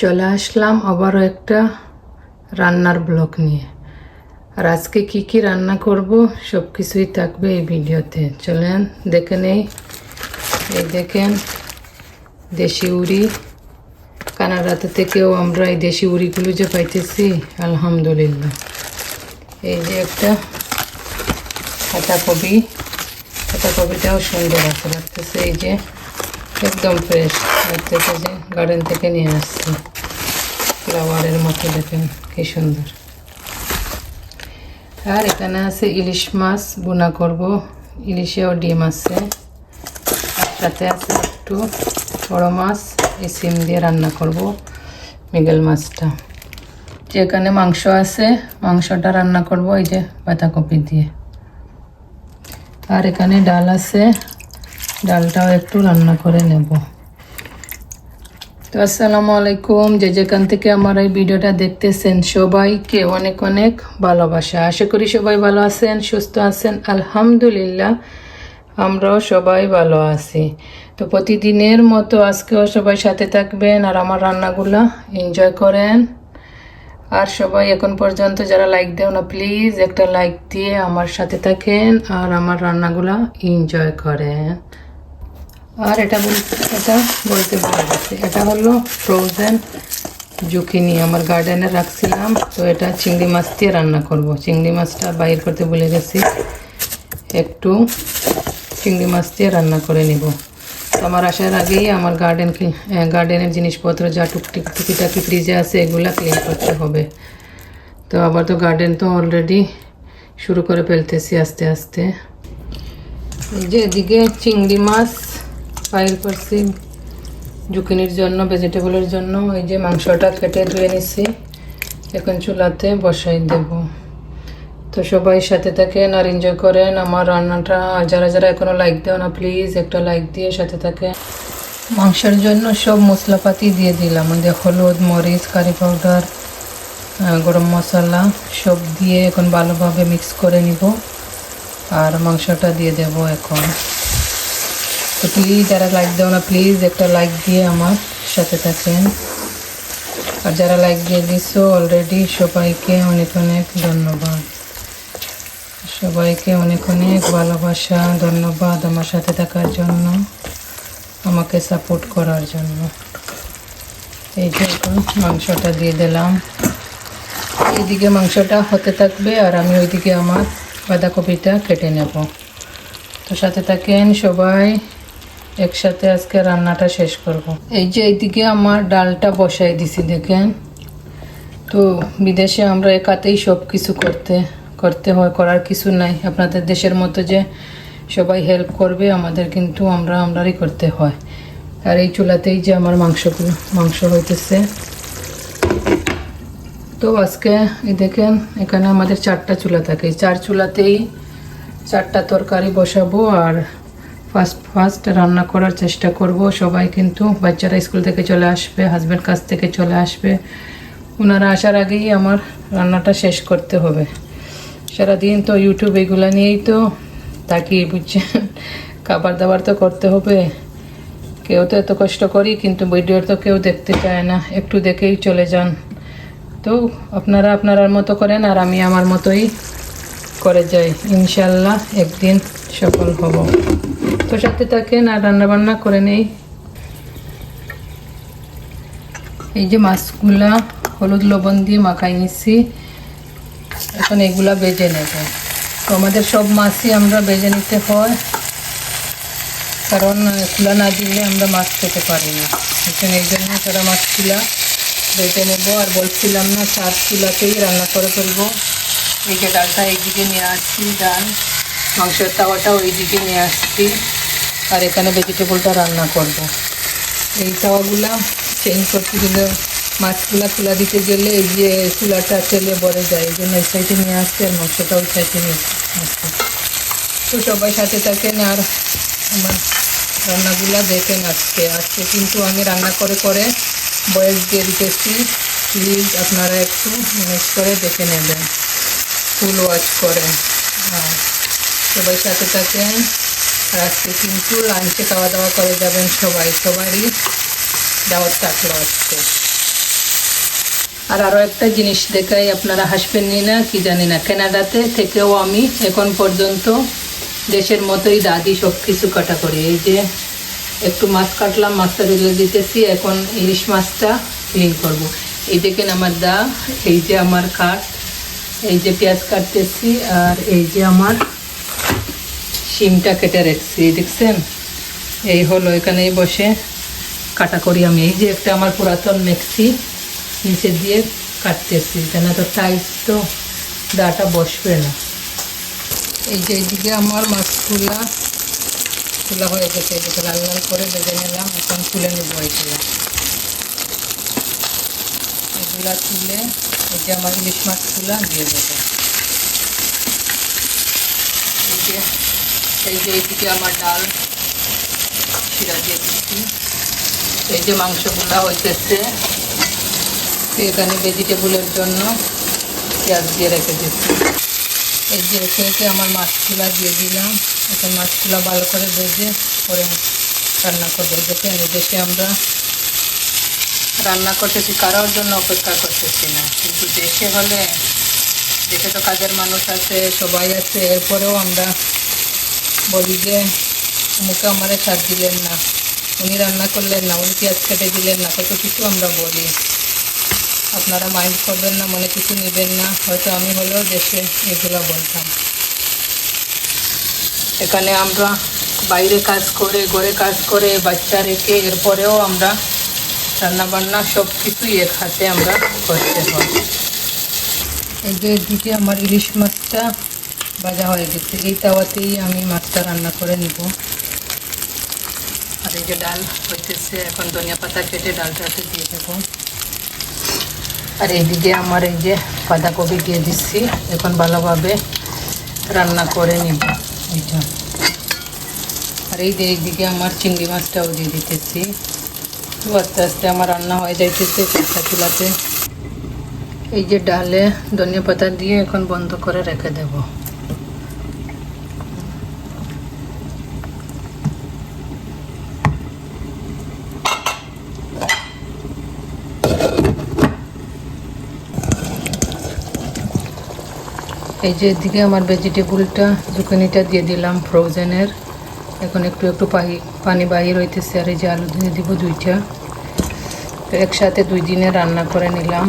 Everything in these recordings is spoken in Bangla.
চলে আসলাম আবারও একটা রান্নার ব্লগ নিয়ে। আর আজকে কি কি রান্না করব সব কিছুই থাকবে এই ভিডিওতে। চলেন দেখে নেই। এই দেখেন দেশি উড়ি, কানাডাতে থেকেও আমরা এই দেশি উড়িগুলো যে পাইতেছি আলহামদুলিল্লাহ। এই যে একটা পাতাকপি, পাতাকপিটাও সুন্দর আছে লাগতেছে। এই যে একদম ফ্রেশ লাগতেছে, যে গার্ডেন থেকে নিয়ে আসছি, ফ্লাওয়ারের মতো, দেখেন কি সুন্দর। আর এখানে আছে ইলিশ মাছ বোনা করব, ইলিশেও ডিম আছে। সাথে আছে একটু বড় মাছ, এই সিম দিয়ে রান্না করব মৃগেল মাছটা। যেখানে মাংস আছে মাংসটা রান্না করব এই যে পাতাকপি দিয়ে। আর এখানে ডাল আছে, ডালটাও একটু রান্না করে নেব। তো আসসালামু আলাইকুম, যে যেখান থেকে আমার এই ভিডিওটা দেখতেছেন সবাইকে অনেক অনেক ভালোবাসা। আশা করি সবাই ভালো আছেন, সুস্থ আছেন। আলহামদুলিল্লাহ আমরাও সবাই ভালো আছি। তো প্রতিদিনের মতো আজকেও সবাই সাথে থাকবেন আর আমার রান্নাগুলো এনজয় করেন। আর সবাই এখন পর্যন্ত যারা লাইক দেও না, প্লিজ একটা লাইক দিয়ে আমার সাথে থাকেন আর আমার রান্নাগুলো এনজয় করেন। আর এটা বলতে ভুলে গেছি, এটা হলো ফ্রোজেন জুকিনি, আমার গার্ডেনে রাখছিলাম। তো এটা চিংড়ি মাছ দিয়ে রান্না করব। চিংড়ি মাছটা বাইর করতে ভুলে গেছি, একটু চিংড়ি মাছ দিয়ে রান্না করে নিব। তো আমার আসার আগেই আমার গার্ডেনের জিনিসপত্র যা টুকিটাকি ফ্রিজে আছে এগুলা ক্লিন করতে হবে। তো আবার তো গার্ডেন তো অলরেডি শুরু করে ফেলতেছি আস্তে আস্তে। এই যে এদিকে চিংড়ি মাছ ফাইল করছি জুকিনির জন্য, ভেজিটেবলের জন্য। এই যে মাংসটা কেটে ধুয়ে নিছি, এখন চুলাতে বসাই দেব। তো সবাই সাথে থাকেন আর এনজয় করেন আমার রান্নাটা। আর যারা যারা এখনো লাইক দেও না, প্লিজ একটা লাইক দিয়ে সাথে থাকেন। মাংসের জন্য সব মশলাপাতি দিয়ে দিলাম, হলুদ, মরিচ, কারি পাউডার, গরম মশলা সব দিয়ে এখন ভালোভাবে মিক্স করে নিব আর মাংসটা দিয়ে দেব এখন। তো প্লিজ যারা লাইক দাও না, প্লিজ একটা লাইক দিয়ে আমার সাথে থাকেন। আর যারা লাইক দিয়ে দিছো অলরেডি সবাইকে অনেক অনেক ধন্যবাদ, সবাইকে অনেক অনেক ভালোবাসা, ধন্যবাদ আমার সাথে থাকার জন্য, আমাকে সাপোর্ট করার জন্য। এই যে এখন মাংসটা দিয়ে দিলাম, এইদিকে মাংসটা হতে থাকবে আর আমি ওইদিকে আমার বাঁধাকপিটা কেটে নেব। তো সাথে থাকেন সবাই, একসাথে আজকে রান্নাটা শেষ করব। এই যে এইদিকে আমার ডালটা বসাই দিছি দেখেন। তো বিদেশে আমরা একাতেই সব কিছু করতে হয়, করার কিছু নাই। আপনাদের দেশের মতো যে সবাই হেল্প করবে, আমাদের কিন্তু আমরাই করতে হয়। আর এই চুলাতেই যে আমার মাংস হইতেছে। তো আজকে এই দেখেন এখানে আমাদের 4টা চুলা থাকে, 4 চুলাতেই 4টা তরকারি বসাবো আর ফার্স্ট রান্না করার চেষ্টা করব। সবাই কিন্তু বাচ্চারা স্কুল থেকে চলে আসবে, হাজব্যান্ড কাজ থেকে চলে আসবে, ওনারা আসার আগেই আমার রান্নাটা শেষ করতে হবে। সারাদিন তো ইউটিউব এগুলো নিয়েই তো থাকি, বুঝছেন। খাবার দাবার তো করতে হবে, কেউ তো এত কষ্ট করি কিন্তু ভিডিও তো কেউ দেখতে চায় না, একটু দেখেই চলে যান। তো আপনারা আপনার মতো করেন আর আমি আমার মতোই করে যাই, ইনশাল্লাহ একদিন সফল হব। তো সাথে থাকেন আর রান্নাবান্না করে নেই। এই যে মাছগুলা হলুদ লবণ দিয়ে মাখাই নিচ্ছি, এখন এগুলা ভেজে নেব। তো আমাদের সব মাছই আমরা ভেজে নিতে হয়, কারণ খোলা না দিলে আমরা মাছ খেতে পারি না। এখানে এই জন্য সারা মাছগুলা ভেজে নেব। আর বলছিলাম না 4 চুলাতেই রান্না করে ফেলবো। এই যে ডালটা এইদিকে নিয়ে আসছি, ডাল মাংসের তাওয়াটাও এইদিকে নিয়ে আসছি, আর এখানে ভেজিটেবলটা রান্না করব। এই তাওয়াগুলা চেঞ্জ করতে গেলে, মাছগুলা খোলা দিতে গেলে এই যে চুলাটা তেলে ভরে যায়, এই জন্য এই সাইডে নিয়ে আসছে আর মাংসটা ওই সাইডে নিয়ে আসছে। তো সবাই সাথে থাকেন আর আমার রান্নাগুলা দেখেন। আজকে কিন্তু আমি রান্না করে বয়েস দিয়ে দিতেছি, প্লিজ আপনারা একটু ম্যানেজ করে দেখে নেবেন, ফুল ওয়াচ করেন। সবাই সাথে থাকেন। আর আজকে কিন্তু লাঞ্চে খাওয়া দাওয়া করে যাবেন সবাই, সবারই দাওয়াত থাকলো আজকে। আর আরও একটা জিনিস দেখাই, আপনারা হাসবেন নি না কি জানি না, কানাডাতে থেকেও আমি এখন পর্যন্ত দেশের মতোই দাদি সব কিছু কাটা করি। এই যে একটু মাছ কাটলাম, মাছটা তুলে দিতেছি, এখন ইলিশ মাছটা ক্লিন করব। এই দেখেন আমার দা, এই যে আমার কাঠ, এই যে পেঁয়াজ কাটতেছি, আর এই যে আমার শিমটা কেটে রাখছি, দেখছেন? এই হলো, এখানেই বসে কাটা করি আমি। এই যে একটা আমার পুরাতন মেক্সি নিচে দিয়ে কাটতেছি, কেন তো টাইট তো দাটা বসবে না। এই যে এইদিকে আমার মাছগুলা খোলা হয়ে গেছে, এদিকে লাল লাল করে ভেজে নিলাম, এখন তুলে নেব। এগুলা তুলে এই যে আমার ইলিশ মাছগুলা দিয়ে দেবো। এই যে এইদিকে আমার ডাল শিরা দিয়ে দিচ্ছি। এই যে মাংসগুলা হইতেছে, এখানে ভেজিটেবলের জন্য পেঁয়াজ দিয়ে রেখে দিচ্ছি। এই যে একে একে আমার মাছগুলা দিয়ে দিলাম, এখন মাছগুলা ভালো করে ভেজে পরে রান্না করবো। দেখেন এদেশে আমরা রান্না করতেছি, কারোর জন্য অপেক্ষা করতেছি না, কিন্তু দেশে হলে, দেশে তো কাজের মানুষ আছে, সবাই আছে, এরপরেও আমরা বলি যে মুখে আমারে স্বাদ দিলেন না, উনি রান্না করলেন না, উনি পেঁয়াজ কেটে দিলেন না, কত কিছু আমরা বলি। আপনারা মাইন্ড করবেন না, মনে কিছু নেবেন না, হয়তো আমি হলেও দেশে এগুলো বলতাম। এখানে আমরা বাইরে কাজ করে, ঘরে কাজ করে, বাচ্চা রেখে, এরপরেও আমরা রান্নাবান্না সব কিছুই এক হাতে আমরা করতে হয়। এই যে এদিকে আমার ইলিশ মাছটা ভাজা হয়ে গেছে, এই তাওয়াতেই আমি মাছটা রান্না করে নিব। আর এই যে ডাল হচ্ছে, এখন ধনিয়া পাতা কেটে ডালটাতে দিয়ে দেবো। আর এইদিকে আমার এই যে বাঁধাকপি দিয়ে দিচ্ছি, এখন ভালোভাবে রান্না করে নিব এইটা। আর এইদিকে আমার চিংড়ি মাছটাও দিয়ে দিতেছি। তো আস্তে আস্তে আমার রান্না হয়ে যাইতেছে একটা চুলাতে। এই যে ডালে ধনিয়া পাতা দিয়ে এখন বন্ধ করে রেখে দেব। এই যে এদিকে আমার ভেজিটেবলটা, জুকানিটা দিয়ে দিলাম ফ্রোজেনের, এখন একটু একটু পানি বাহির হইতেছে। আর এই যে আলু দিয়ে দিব 2টা, তো একসাথে 2 দিনে রান্না করে নিলাম।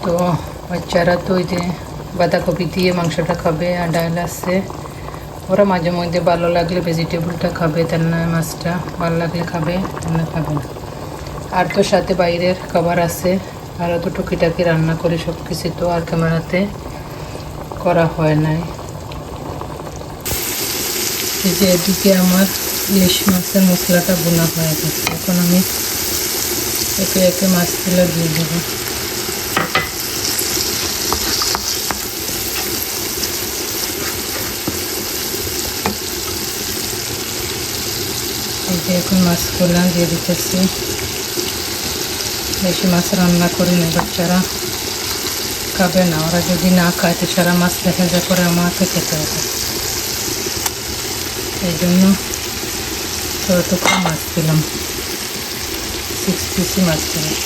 তো বাচ্চারা তো ওই যে বাঁধাকপি দিয়ে মাংসটা খাবে, আর ডাল আছে, ওরা মাঝে মধ্যে ভালো লাগলে ভেজিটেবলটা খাবে, তেলনা মাছটা ভালো লাগলে খাবে, তেলনা খাবে না। আর তো সাথে বাইরের খাবার আছে, আরও তো টুকিটাকি রান্না করে সব কিছু তো আর ক্যামেরাতে করা হয় নাই। এই যে এদিকে আমার ইলিশ মাছের মশলাটা বোনা হয়ে গেছে, এখন আমি একে একে মাছগুলো দিয়ে দেবো। এই যে এখন মাছগুলো দিয়ে দিতেছি। বেশি মাছ রান্না করি না, বাচ্চারা খাবে না, ওরা যদি না খায় তো সারা মাছ দেখা যায় করে আমাকে খেতে হবে, এই জন্য ছোটো মাছ দিলাম, 6 পিসি মাছ দিলাম।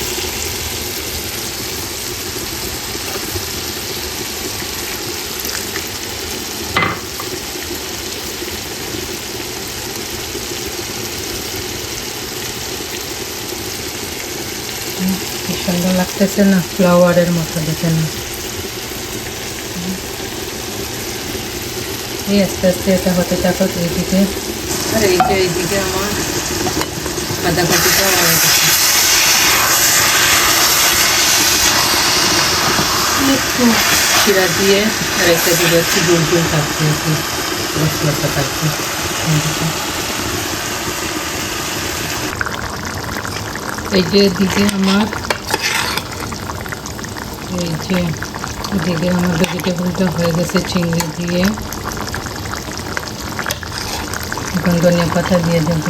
কি সুন্দর লাগতেছে না, ফ্লাওয়ারের মতো, দেখেন না। এই আস্তে আস্তে এটা হতে থাকো এইদিকে। আর এই যে এইদিকে আমার বাঁধাকপিটা হয়ে গেছে, একটু শিরা দিয়ে রেখে দিব, একটু জল জল থাকছে, একটু রসটা থাকছে। এই যে এদিকে আমার ভেজিটেবলটা হয়ে গেছে চিংড়ি দিয়ে, এখন ধনিয়া পাতা দিয়ে দেব।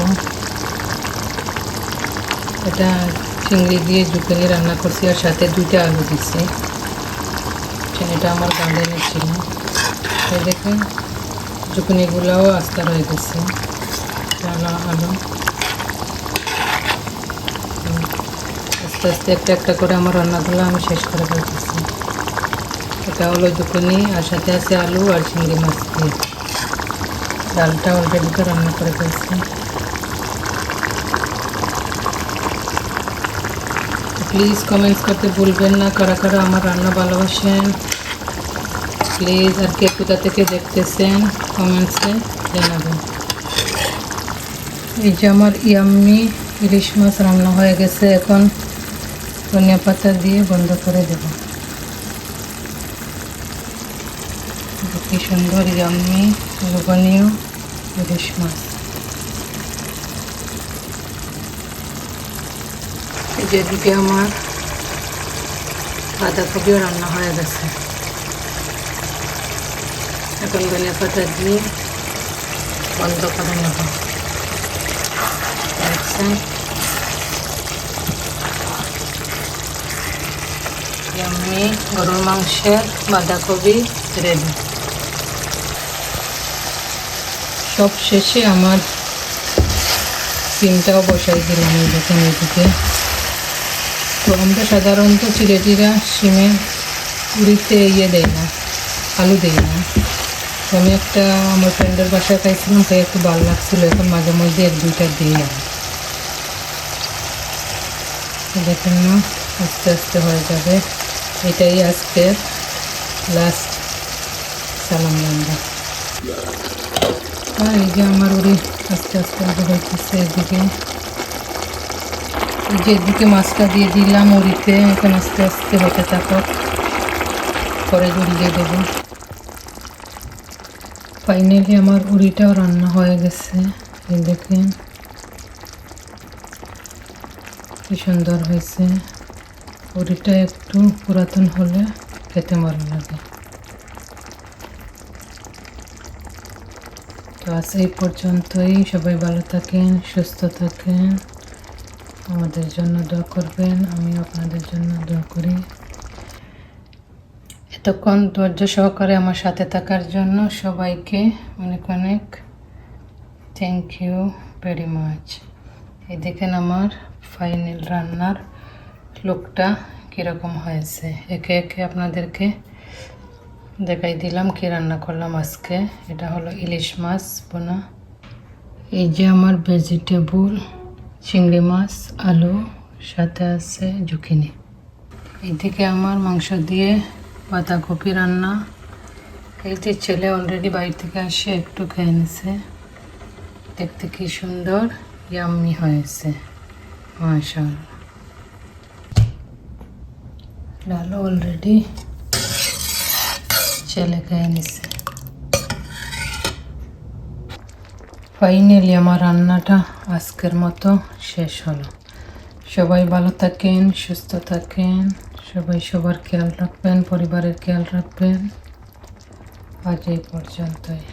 এটা চিংড়ি দিয়ে জুকানি রান্না করছি, আর সাথে 2টা আলু দিচ্ছি, এটা আমার গার্ডেনে ছিল। এই দেখুন জুকানিগুলোও আস্তে রয়ে গেছে, আলু আস্তে আস্তে একটা একটা করে আমার রান্নাগুলো আমি শেষ করে ফেলতেছি। এটা হলো জুকুনি, আর সাথে আছে আলু আর চিংড়ি মাছ দিয়ে। ডালটা অলরেডি তো রান্না করে ফেলছি। প্লিজ কমেন্টস করতে ভুলবেন না কারা কারা আমার রান্না ভালোবাসেন। প্লিজ, আর কে কোথা থেকে দেখতেছেন কমেন্টসে জানাবেন। এই যে আমার ইয়াম্মি ইলিশ মাছ রান্না হয়ে গেছে। এখন ধনিয়া পাতা দিয়ে বন্ধ করে দেব। কি সুন্দর ইয়াম্মি লোভনীয় ইলিশ মাছ। যেদিকে আমার বাঁধাকপিও রান্না হয়ে গেছে। এখন ধনিয়া পাতা দিয়ে বন্ধ করে নেব। দেখছেন ইয়াম্মি গরুর মাংসের বাঁধাকপি রেডি। সব শেষে আমার সিমটাও বসাই দিলাম। এই দেখেন এইদিকে। তো আমরা সাধারণত সিলেটিরা সিমের পুরিতে দেই না, আলু দেই না। তো আমি একটা আমার ফ্রেন্ডের বাসায় খাইছিলাম, তাই একটু ভালো লাগছিলো। এখন মাঝে মধ্যে 1-2টা দিই আমি। দেখেন না, আস্তে আস্তে হয়ে যাবে। এটাই আজকের লাস্ট সালাম রান্না। আর এই যে আমার উড়ি আস্তে আস্তে হইতেছে। এদিকে মাছটা দিয়ে দিলাম উড়িতে। এখন আস্তে আস্তে হতে থাকুক, পরে জড়িয়ে দেবো। ফাইনালি আমার উড়িটাও রান্না হয়ে গেছে। এই দেখেন কি সুন্দর হয়েছে। উড়িটা একটু পুরাতন হলে খেতে ভালো লাগে। তো আজ এই পর্যন্তই। সবাই ভালো থাকেন, সুস্থ থাকেন, আমাদের জন্য দোয়া করবেন। আমি আপনাদের জন্য দোয়া করি। এতক্ষণ ধৈর্য সহকারে আমার সাথে থাকার জন্য সবাইকে অনেক অনেক থ্যাংক ইউ ভেরি মাচ। এই দেখেন আমার ফাইনাল রান্নার লুকটা কীরকম হয়েছে। একে একে আপনাদেরকে দেখাই দিলাম কি রান্না করলাম আজকে। এটা হলো ইলিশ মাছ বোনা। এই যে আমার ভেজিটেবল চিংড়ি মাছ, আলু, সাথে আছে জুকিনি। এইদিকে আমার মাংস দিয়ে বাঁধাকপি রান্না। এই যে ছেলে অলরেডি বাইরে থেকে আসে একটু খেয়ে নিছে। দেখতে কি সুন্দর ইয়াম্মি হয়েছে, মাশাআল্লাহ। ডালও অলরেডি ছেলে খেয়ে নিছে। ফাইনালি আমার রান্নাটা আজকের মতো শেষ হলো। সবাই ভালো থাকেন, সুস্থ থাকেন, সবাই সবার খেয়াল রাখবেন, পরিবারের খেয়াল রাখবেন। আজ এই পর্যন্তই।